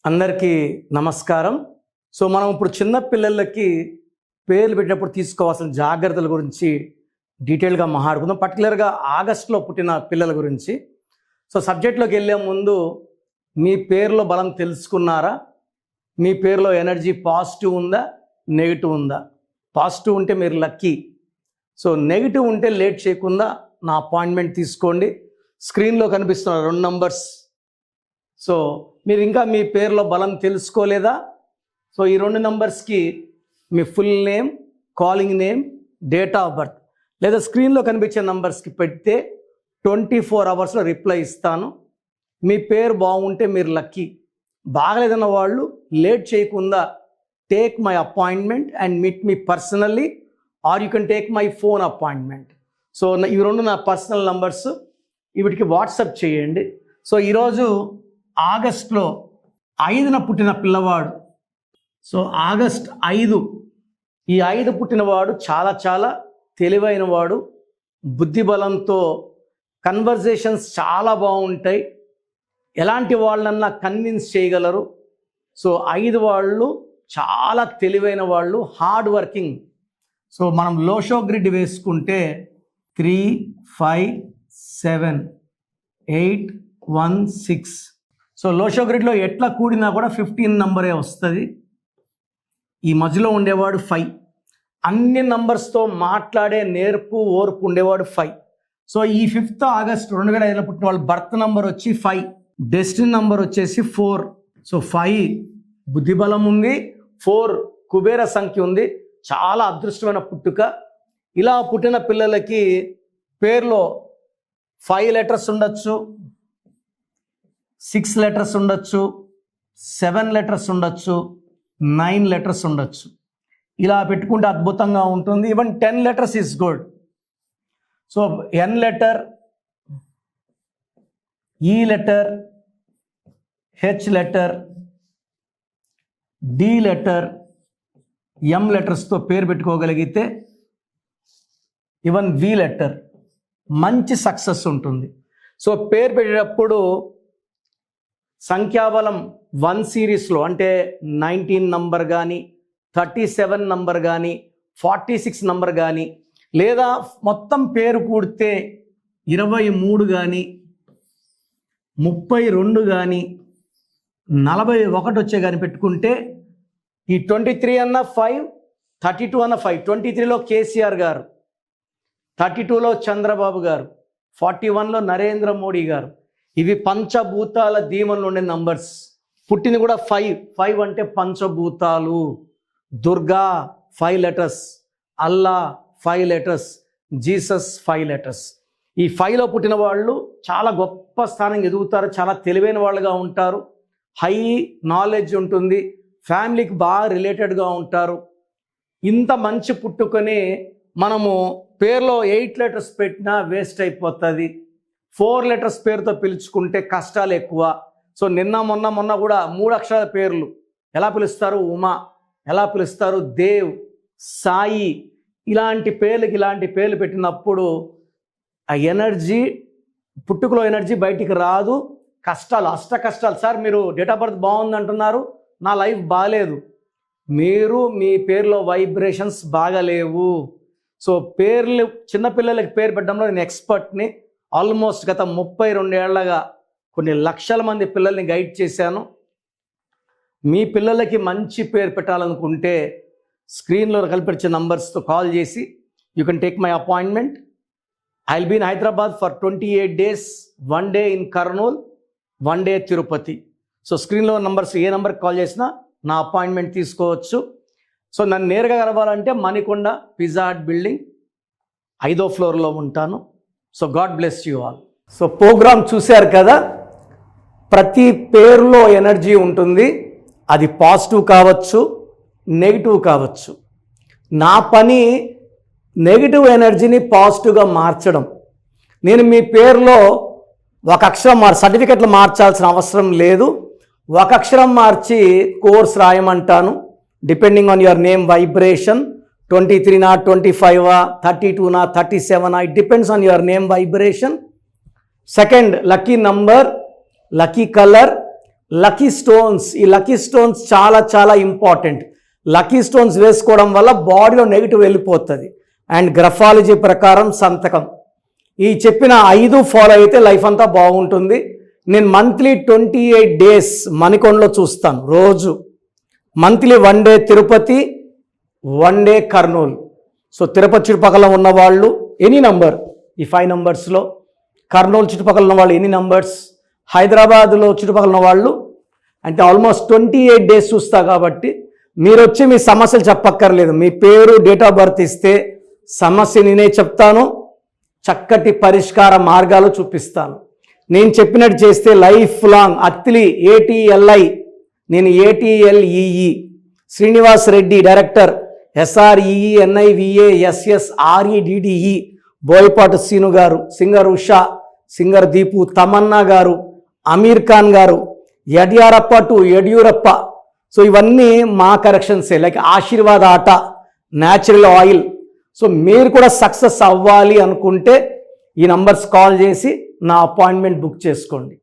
అందరికీ నమస్కారం. మనం ఇప్పుడు చిన్న పిల్లలకి పేర్లు పెట్టినప్పుడు తీసుకోవాల్సిన జాగ్రత్తల గురించి డీటెయిల్గా మాట్లాడుకుందాం. పర్టికులర్గా ఆగస్టులో పుట్టిన పిల్లల గురించి. సబ్జెక్ట్లోకి వెళ్ళే ముందు మీ పేరులో బలం తెలుసుకున్నారా? మీ పేరులో ఎనర్జీ పాజిటివ్ ఉందా, నెగిటివ్ ఉందా? పాజిటివ్ ఉంటే మీరు లక్కీ. నెగిటివ్ ఉంటే లేట్ చేయకుండా నా అపాయింట్మెంట్ తీసుకోండి. స్క్రీన్లో కనిపిస్తున్న 2 నంబర్స్. మీరు ఇంకా మీ పేరులో బలం తెలుసుకోలేదా? ఈ 2 నంబర్స్కి మీ full name, calling name, date of birth లేదా స్క్రీన్లో కనిపించే నంబర్స్కి పెడితే 24 అవర్స్లో రిప్లై ఇస్తాను. మీ పేరు బాగుంటే మీరు లక్కీ. బాగలేదన్న వాళ్ళు లేట్ చేయకుండా take my appointment and meet me personally or you can take my phone appointment. ఈ 2 నా పర్సనల్ నంబర్స్. వీటికి వాట్సాప్ చేయండి. ఈరోజు ఆగస్టులో 5న పుట్టిన పిల్లవాడు. ఆగస్ట్ 5, ఈ 5 పుట్టినవాడు చాలా చాలా తెలివైన వాడు. బుద్ధి బలంతో కన్వర్జేషన్స్ చాలా బాగుంటాయి. ఎలాంటి వాళ్ళన్నా కన్విన్స్ చేయగలరు. 5 వాళ్ళు చాలా తెలివైన వాళ్ళు, హార్డ్ వర్కింగ్. మనం లోషో గ్రిడ్ వేసుకుంటే 3, 5, 7, 8, 1, 6. లోషో గ్రిడ్లో ఎట్లా కూడినా కూడా 15 నంబరే వస్తుంది. ఈ మధ్యలో ఉండేవాడు 5. అన్ని నంబర్స్తో మాట్లాడే నేర్పు, ఓర్పు ఉండేవాడు 5. ఈ 5th ఆగస్ట్ 2005లో పుట్టిన వాళ్ళు బర్త్ నంబర్ వచ్చి 5, డెస్టినీ నంబర్ వచ్చేసి 4. 5 బుద్ధిబలం ఉంది, 4 కుబేర సంఖ్య ఉంది. చాలా అదృష్టమైన పుట్టుక. ఇలా పుట్టిన పిల్లలకి పేర్లో 5 లెటర్స్ ఉండొచ్చు, 6 లెటర్స్ ఉండొచ్చు, 7 లెటర్స్ ఉండొచ్చు, 9 లెటర్స్ ఉండొచ్చు. ఇలా పెట్టుకుంటే అద్భుతంగా ఉంటుంది. Even 10 letters is good. N letter, E letter, H letter, D letter, M లెటర్స్తో పేరు పెట్టుకోగలిగితే ఈవెన్ V లెటర్ మంచి సక్సెస్ ఉంటుంది. పేరు పెట్టేటప్పుడు సంఖ్యాబలం 1 సిరీస్లో అంటే 19 నంబర్ కానీ, 37 నంబర్ కానీ, 46 నంబర్ కానీ, లేదా మొత్తం పేరు కూడితే 23 కానీ, 32 కానీ, 41 వచ్చే కానీ పెట్టుకుంటే ఈ 23 అన్న 5, 32 అన్న 5. 23లో కేసీఆర్ గారు, 32లో చంద్రబాబు గారు, 41లో నరేంద్ర మోడీ గారు. ఇవి పంచభూతాల దీవెనలు ఉండే నంబర్స్. పుట్టింది కూడా 5 అంటే పంచభూతాలు. దుర్గా 5 లెటర్స్, అల్లా 5 లెటర్స్, జీసస్ 5 లెటర్స్. ఈ 5లో పుట్టిన వాళ్ళు చాలా గొప్ప స్థానం ఎదుగుతారు, చాలా తెలివైన వాళ్ళుగా ఉంటారు, హై నాలెడ్జ్ ఉంటుంది, ఫ్యామిలీకి బాగా రిలేటెడ్గా ఉంటారు. ఇంత మంచి పుట్టుకొని మనము పేరులో 8 లెటర్స్ పెట్టినా వేస్ట్ అయిపోతుంది. 4 లెటర్స్ పేరుతో పిలుచుకుంటే కష్టాలు ఎక్కువ. నిన్న మొన్న కూడా 3 అక్షరాల పేర్లు ఎలా పిలుస్తారు? ఉమా, ఎలా పిలుస్తారు? దేవ్, సాయి. ఇలాంటి పేర్లు పెట్టినప్పుడు ఆ ఎనర్జీ, పుట్టుకలో ఎనర్జీ బయటికి రాదు. కష్టాలు, అష్ట కష్టాలు. సార్ మీరు డేట్ ఆఫ్ బర్త్ బాగుంది అంటున్నారు, నా లైఫ్ బాగాలేదు. మీ పేరులో వైబ్రేషన్స్ బాగాలేవు. పేర్లు, చిన్నపిల్లలకి పేరు పెట్టడంలో నేను ఎక్స్పర్ట్ని. ఆల్మోస్ట్ గత 32 ఏళ్లగా కొన్ని లక్షల మంది పిల్లల్ని గైడ్ చేశాను. మీ పిల్లలకి మంచి పేరు పెట్టాలనుకుంటే స్క్రీన్లో కల్పించే నంబర్స్తో కాల్ చేసి you can take my appointment. I will be in Hyderabad for 28 days, 1 day in Kurnool, 1 day Tirupati. స్క్రీన్లో నంబర్స్, ఏ నెంబర్కి కాల్ చేసినా నా అపాయింట్మెంట్ తీసుకోవచ్చు. నన్ను నేరుగా కలవాలంటే మణికొండ పిజ్జా హట్ బిల్డింగ్ 5వ ఫ్లోర్లో ఉంటాను. God bless you all. Programme చూశారు కదా. ప్రతి పేరులో ఎనర్జీ ఉంటుంది. అది పాజిటివ్ కావచ్చు, నెగిటివ్ కావచ్చు. నా పని నెగిటివ్ ఎనర్జీని పాజిటివ్గా మార్చడం. నేను మీ పేరులో ఒక అక్షరం సర్టిఫికెట్లు మార్చాల్సిన అవసరం లేదు. ఒక అక్షరం మార్చి కోర్స్ రాయమంటాను. Depending on your name vibration, 23 25 32 37, it depends on your name vibration. Second, lucky number, lucky color, lucky stones, ఈ లక్కీ స్టోన్స్ చాలా చాలా ఇంపార్టెంట్. లక్కీ స్టోన్స్ వేసుకోవడం వల్ల బాడీలో నెగిటివ్ వెళ్ళిపోతుంది. అండ్ గ్రఫాలజీ ప్రకారం సంతకం, ఈ చెప్పిన 5 ఫాలో అయితే లైఫ్ అంతా బాగుంటుంది. నేను మంత్లీ 28 డేస్ మణికొండలో చూస్తాను రోజు. Monthly 1 day Tirupati, 1 day Kurnool. So Tirupati చుట్టుపక్కల ఉన్న వాళ్ళు ఎనీ నంబర్, ఈ 5 నంబర్స్లో, కర్నూలు చుట్టుపక్కల ఉన్న వాళ్ళు ఎనీ నంబర్స్, హైదరాబాద్లో చుట్టుపక్కల ఉన్న వాళ్ళు అంటే ఆల్మోస్ట్ 28 డేస్ చూస్తా. కాబట్టి మీరు వచ్చి మీ సమస్యలు చెప్పక్కర్లేదు, మీ పేరు డేట్ ఆఫ్ బర్త్ ఇస్తే సమస్య నేనే చెప్తాను, చక్కటి పరిష్కార మార్గాలు చూపిస్తాను. నేను చెప్పినట్టు చేస్తే లైఫ్ లాంగ్. అత్తిలి ATLI, నేను ATLEE, Srinivas Reddy director, SREENIVASSREDDE, Boyapati Seenu గారు, సింగర్ ఉషా, సింగర్ దీపు, తమన్నా గారు, అమీర్ ఖాన్ గారు, యడ్యారప్ప టు యడ్యూరప్ప. సో ఇవన్నీ మా కరెక్షన్సే. లైక్ ఆశీర్వాద ఆట, న్యాచురల్ ఆయిల్. సో మీరు కూడా సక్సెస్ అవ్వాలి అనుకుంటే ఈ నంబర్స్ కాల్ చేసి నా అపాయింట్మెంట్ బుక్ చేసుకోండి.